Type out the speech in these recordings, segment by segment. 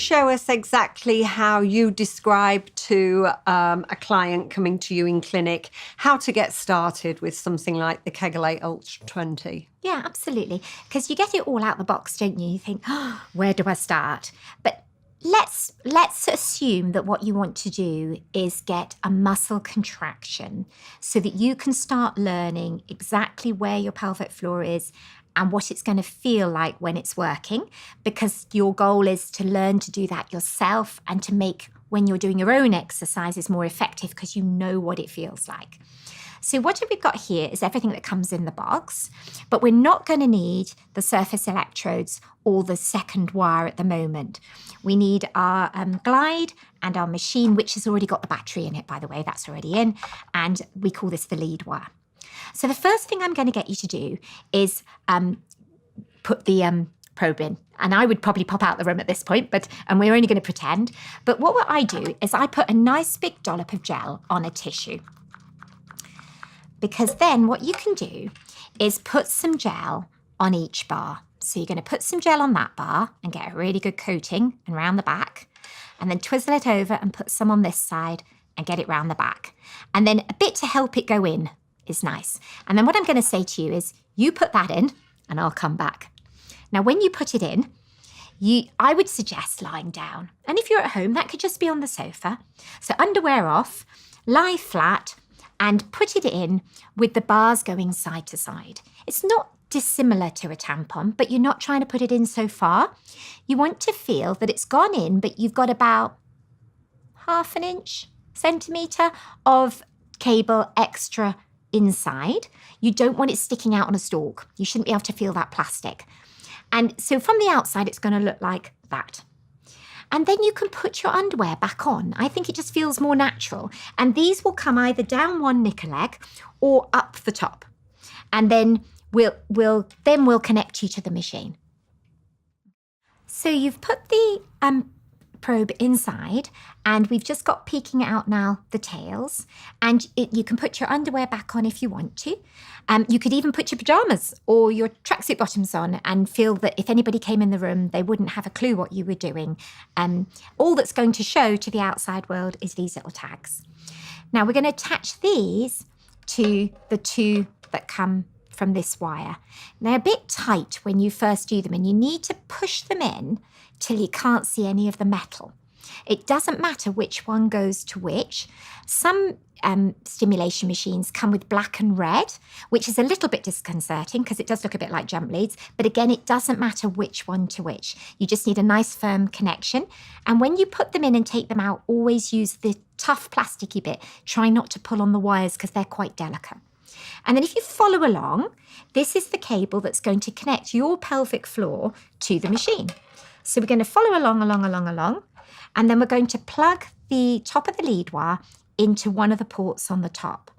show us exactly how you describe to a client coming to you in clinic how to get started with something like the Kegel8 Ultra 20? Yeah, absolutely. Because you get it all out the box, don't you? You think, oh, where do I start? But let's assume that what you want to do is get a muscle contraction so that you can start learning exactly where your pelvic floor is and what it's going to feel like when it's working, because your goal is to learn to do that yourself and to make when you're doing your own exercises more effective because you know what it feels like. So what we've got here is everything that comes in the box, but we're not going to need the surface electrodes or the second wire at the moment. We need our glide and our machine, which has already got the battery in it, by the way, that's already in, and we call this the lead wire. So the first thing I'm going to get you to do is put the probe in. And I would probably pop out the room at this point, and we're only going to pretend. But what I do is I put a nice big dollop of gel on a tissue. Because then what you can do is put some gel on each bar. So you're going to put some gel on that bar and get a really good coating and round the back, and then twizzle it over and put some on this side and get it round the back. And then a bit to help it go in is nice. And then what I'm going to say to you is you put that in and I'll come back. Now, when you put it in, I would suggest lying down. And if you're at home, that could just be on the sofa. So underwear off, lie flat, and put it in with the bars going side to side. It's not dissimilar to a tampon, but you're not trying to put it in so far. You want to feel that it's gone in, but you've got about half an inch, centimetre of cable extra inside. You don't want it sticking out on a stalk. You shouldn't be able to feel that plastic. And so from the outside, it's going to look like that. And then you can put your underwear back on. I think it just feels more natural. And these will come either down one knicker leg or up the top. And then we'll connect you to the machine. So you've put the probe inside, and we've just got peeking out now the tails, and you can put your underwear back on if you want to. You could even put your pajamas or your tracksuit bottoms on and feel that if anybody came in the room, they wouldn't have a clue what you were doing. All that's going to show to the outside world is these little tags. Now we're going to attach these to the two that come from this wire. They're a bit tight when you first do them, and you need to push them in till you can't see any of the metal. It doesn't matter which one goes to which. Some stimulation machines come with black and red, which is a little bit disconcerting because it does look a bit like jump leads. But again, it doesn't matter which one to which. You just need a nice firm connection. And when you put them in and take them out, always use the tough plasticky bit. Try not to pull on the wires because they're quite delicate. And then if you follow along, this is the cable that's going to connect your pelvic floor to the machine. So we're going to follow along, and then we're going to plug the top of the lead wire into one of the ports on the top.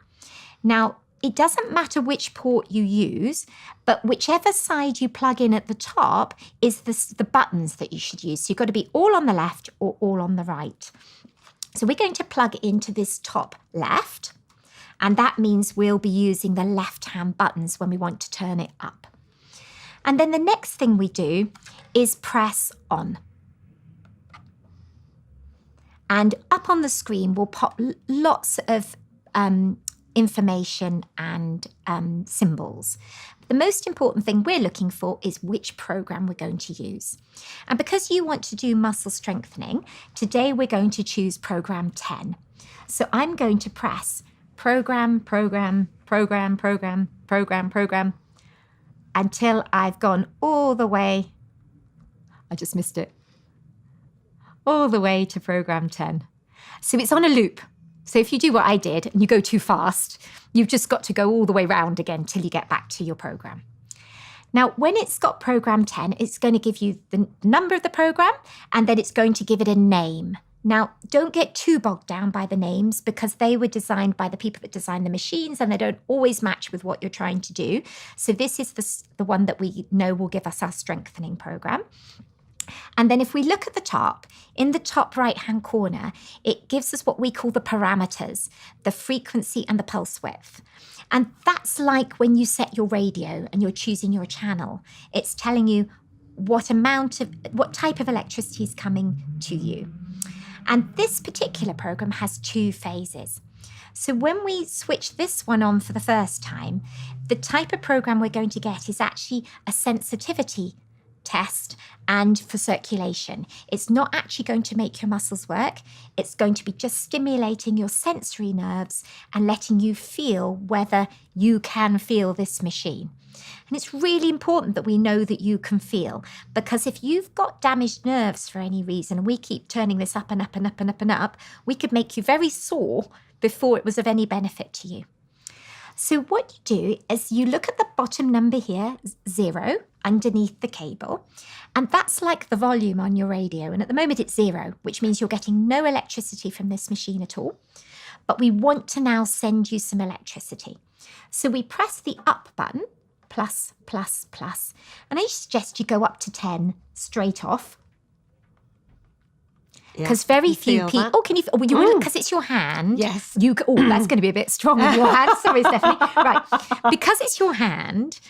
Now, it doesn't matter which port you use, but whichever side you plug in at the top is the buttons that you should use. So you've got to be all on the left or all on the right. So we're going to plug into this top left, and that means we'll be using the left-hand buttons when we want to turn it up. And then the next thing we do is press on. And up on the screen will pop lots of information and symbols. The most important thing we're looking for is which program we're going to use. And because you want to do muscle strengthening, today we're going to choose program 10. So I'm going to press program until I've gone all the way. I just missed it. All the way to program 10. So it's on a loop. So if you do what I did and you go too fast, you've just got to go all the way round again till you get back to your program. Now, when it's got program 10, it's going to give you the number of the program, and then it's going to give it a name. Now, don't get too bogged down by the names because they were designed by the people that designed the machines, and they don't always match with what you're trying to do. So this is the one that we know will give us our strengthening program. And then if we look at the top, in the top right-hand corner, it gives us what we call the parameters, the frequency and the pulse width. And that's like when you set your radio and you're choosing your channel. It's telling you what type of electricity is coming to you. And this particular program has 2 phases. So when we switch this one on for the first time, the type of program we're going to get is actually a sensitivity test and for circulation. It's not actually going to make your muscles work. It's going to be just stimulating your sensory nerves and letting you feel whether you can feel this machine. And it's really important that we know that you can feel, because if you've got damaged nerves for any reason, and we keep turning this up and up and up and up and up, we could make you very sore before it was of any benefit to you. So what you do is you look at the bottom number here, 0, underneath the cable, and that's like the volume on your radio. And at the moment it's 0, which means you're getting no electricity from this machine at all. But we want to now send you some electricity. So we press the up button, plus, plus, plus, and I suggest you go up to 10 straight off. Because very few people. Oh, can you? Oh, you because it's your hand. Yes. You. Oh, that's going to be a bit strong with your hand. Sorry, Stephanie. Right. Because it's your hand,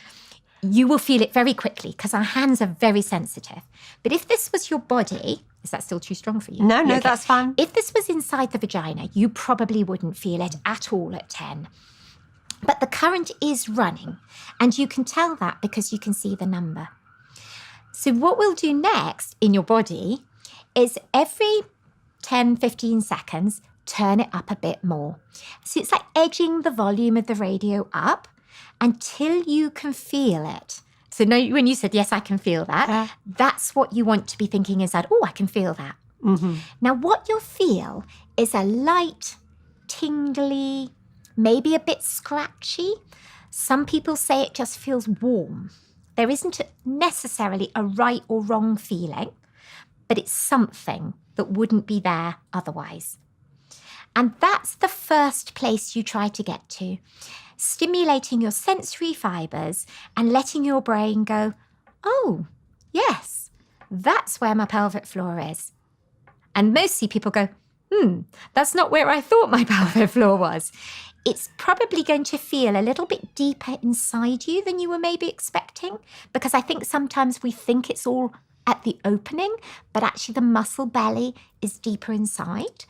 you will feel it very quickly because our hands are very sensitive. But if this was your body, is that still too strong for you? No, Okay. that's fine. If this was inside the vagina, you probably wouldn't feel it at all at 10. But the current is running, and you can tell that because you can see the number. So what we'll do next in your body is every 10, 15 seconds, turn it up a bit more. So it's like edging the volume of the radio up until you can feel it. So now when you said, yes, I can feel that, that's what you want to be thinking is that, oh, I can feel that. Mm-hmm. Now what you'll feel is a light, tingly, maybe a bit scratchy. Some people say it just feels warm. There isn't necessarily a right or wrong feeling, but it's something that wouldn't be there otherwise. And that's the first place you try to get to, stimulating your sensory fibers and letting your brain go, oh, yes, that's where my pelvic floor is. And mostly people go, that's not where I thought my pelvic floor was. It's probably going to feel a little bit deeper inside you than you were maybe expecting, because I think sometimes we think it's all at the opening, but actually the muscle belly is deeper inside.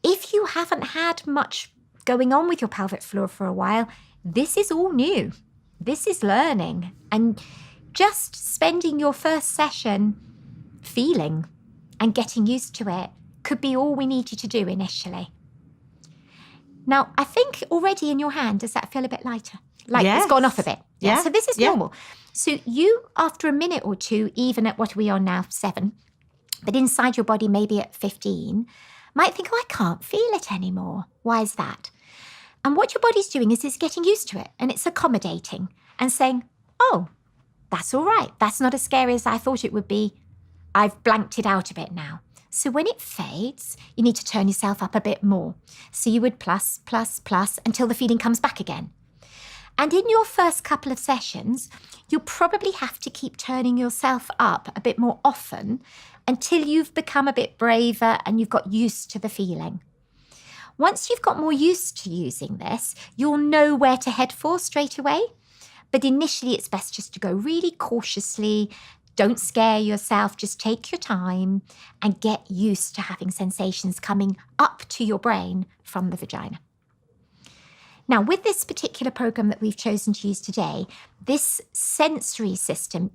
If you haven't had much going on with your pelvic floor for a while, this is all new. This is learning. And just spending your first session feeling and getting used to it could be all we need you to do initially. Now, I think already in your hand, does that feel a bit lighter? Like yes. It's gone off a bit. Yeah. So this is normal. So you, after a minute or two, even at what are we on now, 7, but inside your body maybe at 15, might think, oh, I can't feel it anymore. Why is that? And what your body's doing is it's getting used to it, and it's accommodating and saying, oh, that's all right. That's not as scary as I thought it would be. I've blanked it out a bit now. So when it fades, you need to turn yourself up a bit more. So you would plus, plus, plus until the feeling comes back again. And in your first couple of sessions, you'll probably have to keep turning yourself up a bit more often until you've become a bit braver and you've got used to the feeling. Once you've got more used to using this, you'll know where to head for straight away. But initially, it's best just to go really cautiously. Don't scare yourself. Just take your time and get used to having sensations coming up to your brain from the vagina. Now, with this particular program that we've chosen to use today, this sensory system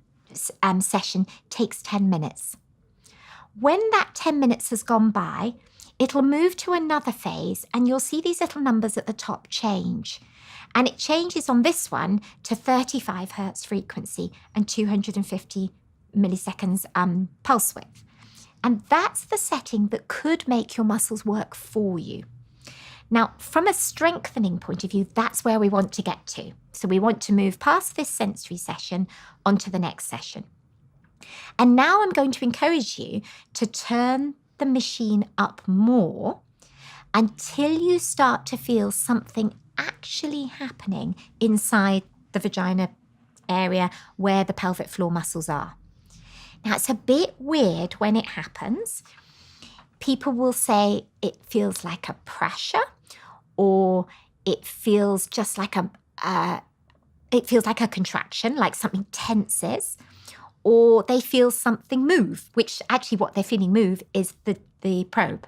session takes 10 minutes. When that 10 minutes has gone by, it'll move to another phase and you'll see these little numbers at the top change. And it changes on this one to 35 hertz frequency and 250 milliseconds pulse width. And that's the setting that could make your muscles work for you. Now, from a strengthening point of view, that's where we want to get to. So we want to move past this sensory session onto the next session. And now I'm going to encourage you to turn the machine up more until you start to feel something actually happening inside the vagina area where the pelvic floor muscles are. Now, it's a bit weird when it happens. People will say it feels like a pressure, or it feels just like a contraction, like something tenses, or they feel something move, which actually what they're feeling move is the probe.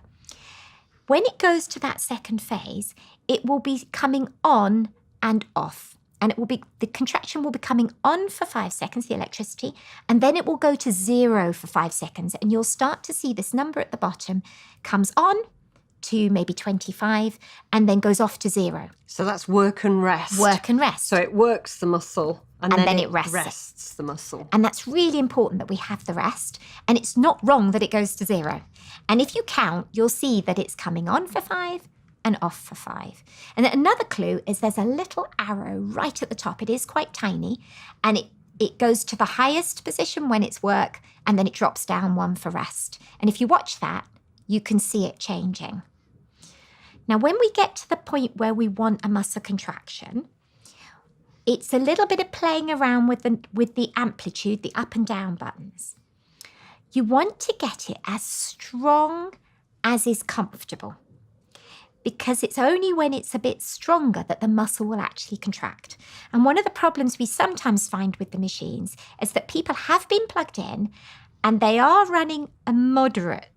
When it goes to that second phase, it will be coming on and off. And the contraction will be coming on for 5 seconds, the electricity, and then it will go to 0 for 5 seconds. And you'll start to see this number at the bottom comes on to maybe 25 and then goes off to 0. So that's work and rest. Work and rest. So it works the muscle and then it rests the muscle. And that's really important that we have the rest. And it's not wrong that it goes to 0. And if you count, you'll see that it's coming on for 5 and off for 5. And then another clue is there's a little arrow right at the top. It is quite tiny, and it goes to the highest position when it's work, and then it drops down 1 for rest. And if you watch that, you can see it changing. Now, when we get to the point where we want a muscle contraction, it's a little bit of playing around with the amplitude, the up and down buttons. You want to get it as strong as is comfortable, because it's only when it's a bit stronger that the muscle will actually contract. And one of the problems we sometimes find with the machines is that people have been plugged in and they are running a moderate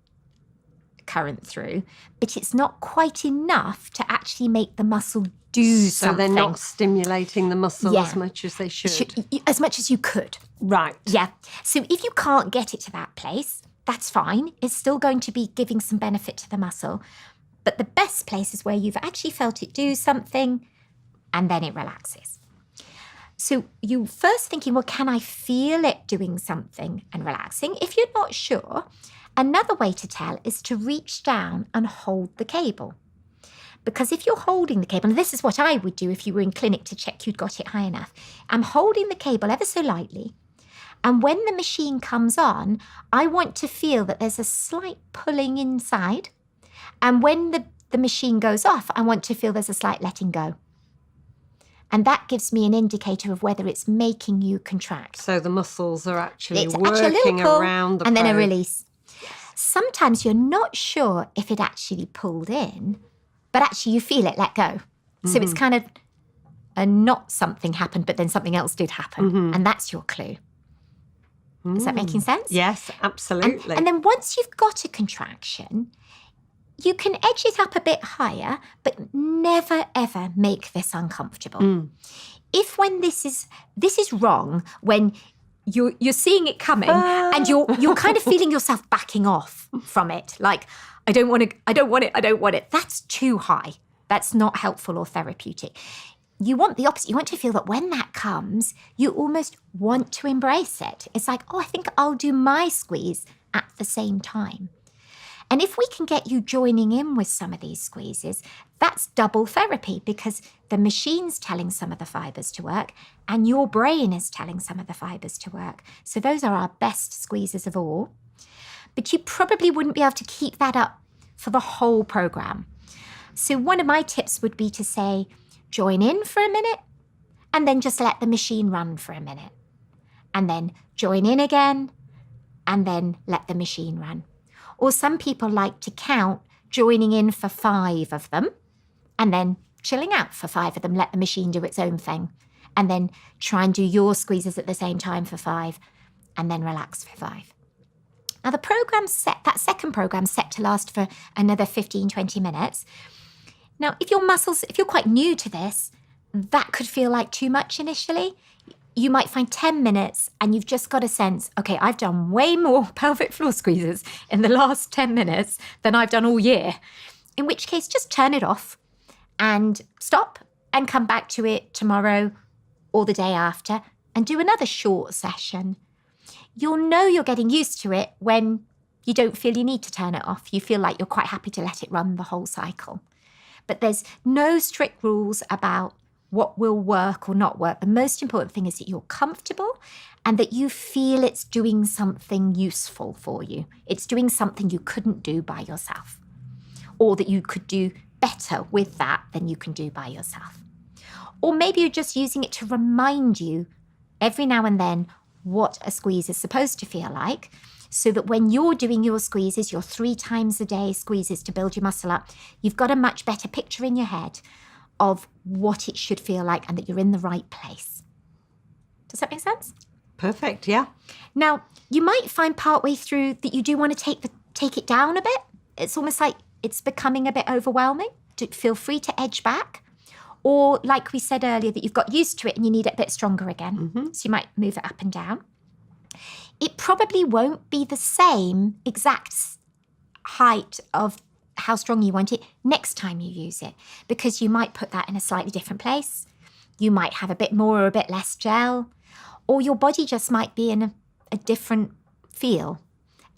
current through, but it's not quite enough to actually make the muscle do something. So they're not stimulating the muscle as much as they should. As much as you could. Right. Yeah. So if you can't get it to that place, that's fine. It's still going to be giving some benefit to the muscle. But the best place is where you've actually felt it do something and then it relaxes. So you first thinking, well, can I feel it doing something and relaxing? If you're not sure, another way to tell is to reach down and hold the cable. Because if you're holding the cable, and this is what I would do if you were in clinic to check you'd got it high enough, I'm holding the cable ever so lightly. And when the machine comes on, I want to feel that there's a slight pulling inside. And when the machine goes off, I want to feel there's a slight letting go. And that gives me an indicator of whether it's making you contract. So the muscles are actually It's working actually a little pull, around the and then a probe. release. Sometimes you're not sure if it actually pulled in, but actually you feel it let go. So it's kind of not something happened, but then something else did happen. And that's your clue. Is that making sense? Yes, absolutely. And then once you've got a contraction, you can edge it up a bit higher, but never, ever make this uncomfortable. If when this is wrong, when you're seeing it coming and you're kind of feeling yourself backing off from it, like, I don't want it. That's too high. That's not helpful or therapeutic. You want the opposite. You want to feel that when that comes, you almost want to embrace it. It's like, oh, I think I'll do my squeeze at the same time. And if we can get you joining in with some of these squeezes, that's double therapy, because the machine's telling some of the fibers to work and your brain is telling some of the fibers to work. So those are our best squeezes of all. But you probably wouldn't be able to keep that up for the whole program. So one of my tips would be to say, join in for a minute and then just let the machine run for a minute. And then join in again and then let the machine run. Or some people like to count, joining in for 5 of them and then chilling out for 5 of them, let the machine do its own thing. And then try and do your squeezes at the same time for 5 and then relax for 5. Now, that second program's set to last for another 15, 20 minutes. Now, if you're quite new to this, that could feel like too much initially. You might find 10 minutes and you've just got a sense, okay, I've done way more pelvic floor squeezes in the last 10 minutes than I've done all year. In which case, just turn it off and stop and come back to it tomorrow or the day after and do another short session. You'll know you're getting used to it when you don't feel you need to turn it off. You feel like you're quite happy to let it run the whole cycle. But there's no strict rules about what will work or not work. The most important thing is that you're comfortable and that you feel it's doing something useful for you. It's doing something you couldn't do by yourself, or that you could do better with that than you can do by yourself. Or maybe you're just using it to remind you every now and then what a squeeze is supposed to feel like, so that when you're doing your squeezes, your 3 times a day squeezes to build your muscle up, you've got a much better picture in your head of what it should feel like and that you're in the right place. Does that make sense? Perfect, yeah. Now, you might find partway through that you do want to take it down a bit. It's almost like it's becoming a bit overwhelming. Feel free to edge back. Or like we said earlier, that you've got used to it and you need it a bit stronger again. So you might move it up and down. It probably won't be the same exact height of how strong you want it next time you use it, because you might put that in a slightly different place. You might have a bit more or a bit less gel, or your body just might be in a different feel.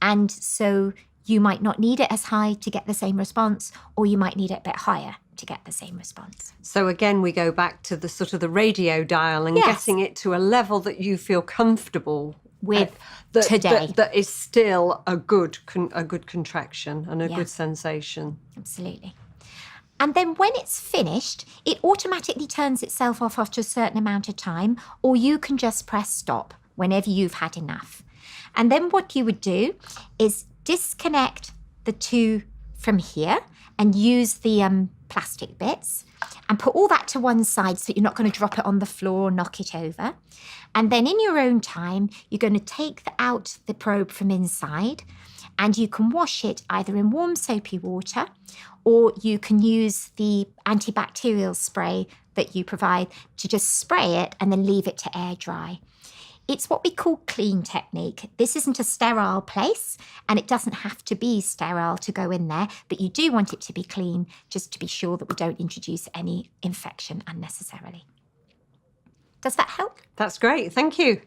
And so you might not need it as high to get the same response, or you might need it a bit higher to get the same response. So again, we go back to the sort of the radio dial and getting it to a level that you feel comfortable with today. That is still a good contraction and a good sensation. Absolutely. And then when it's finished, it automatically turns itself off after a certain amount of time, or you can just press stop whenever you've had enough. And then what you would do is disconnect the two from here and use the plastic bits and put all that to one side so you're not going to drop it on the floor or knock it over. And then in your own time, you're going to take out the probe from inside, and you can wash it either in warm soapy water, or you can use the antibacterial spray that you provide to just spray it and then leave it to air dry. It's what we call clean technique. This isn't a sterile place, and it doesn't have to be sterile to go in there, but you do want it to be clean just to be sure that we don't introduce any infection unnecessarily. Does that help? That's great. Thank you.